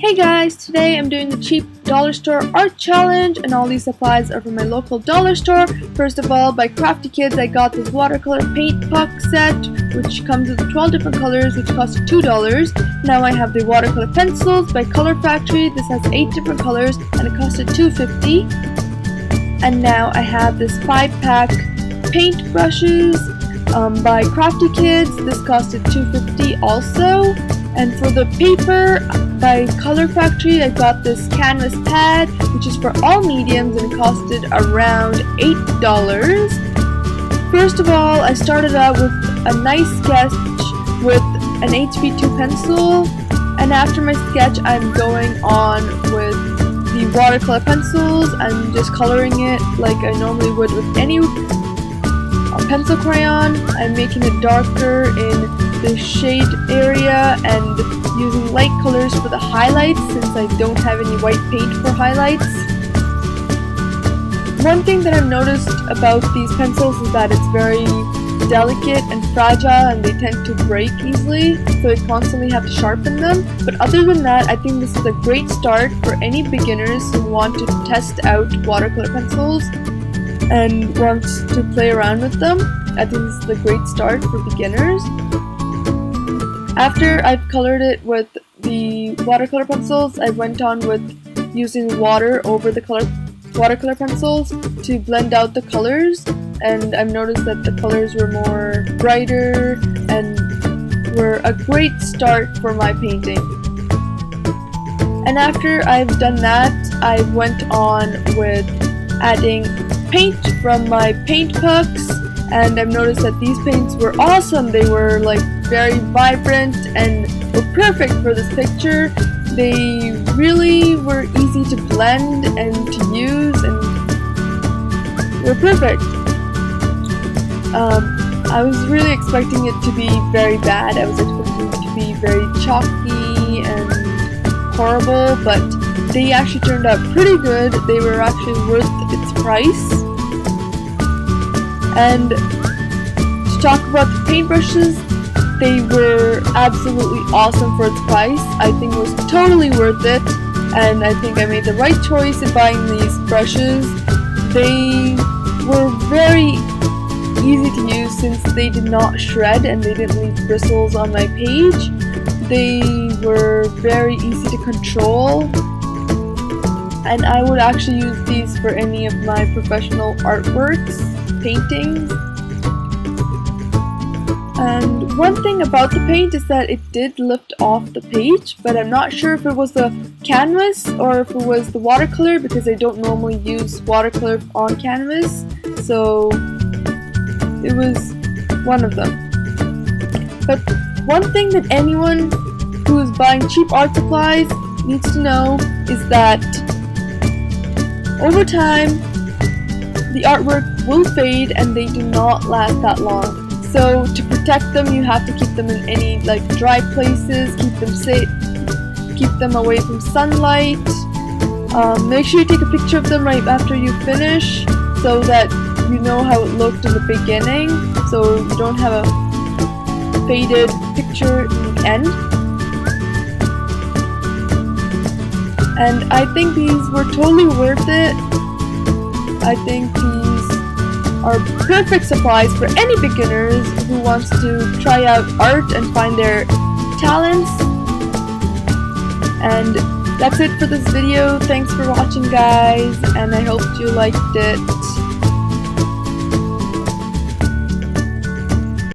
Hey guys, today I'm doing the cheap dollar store art challenge, and all these supplies are from my local dollar store. First of all, by Crafty Kids I got this watercolor paint puck set, which comes with 12 different colors, which cost $2. Now I have the watercolor pencils by Color Factory. This has 8 different colors and it costed $2.50. And now I have this 5-pack paint brushes by Crafty Kids. This costed $2.50 also. And for the paper by Color Factory, I got this canvas pad, which is for all mediums, and it costed around $8. First of all, I started out with a nice sketch with an HB2 pencil, and after my sketch, I'm going on with the watercolor pencils. I'm just coloring it like I normally would with any pencil crayon. I'm making it darker in the shade area and using light colors for the highlights, since I don't have any white paint for highlights. One thing that I've noticed about these pencils is that it's very delicate and fragile and they tend to break easily, so I constantly have to sharpen them. But other than that, I think this is a great start for any beginners who want to test out watercolor pencils and want to play around with them. I think this is a great start for beginners. After I've colored it with the watercolor pencils, I went on with using water over the watercolor pencils to blend out the colors, and I've noticed that the colors were more brighter and were a great start for my painting. And after I've done that, I went on with adding paint from my paint pucks, and I've noticed that these paints were awesome. They were like very vibrant and were perfect for this picture. They really were easy to blend and to use, and were perfect. I was really expecting it to be very bad. I was expecting it to be very chalky and horrible, but they actually turned out pretty good. They were actually worth its price. And to talk about the paintbrushes, they were absolutely awesome for its price. I think it was totally worth it, and I think I made the right choice in buying these brushes. They were very easy to use since they did not shred and they didn't leave bristles on my page. They were very easy to control, and I would actually use these for any of my professional artworks, paintings. And one thing about the paint is that it did lift off the page, but I'm not sure if it was the canvas or if it was the watercolor, because I don't normally use watercolor on canvas, so it was one of them. But one thing that anyone who is buying cheap art supplies needs to know is that over time the artwork will fade and they do not last that long. So to protect them, you have to keep them in any dry places, keep them safe, keep them away from sunlight. Make sure you take a picture of them right after you finish, so that you know how it looked in the beginning, so you don't have a faded picture in the end. And I think these were totally worth it. I think these are perfect supplies for any beginners who wants to try out art and find their talents. And that's it for this video. Thanks for watching, guys, and I hope you liked it.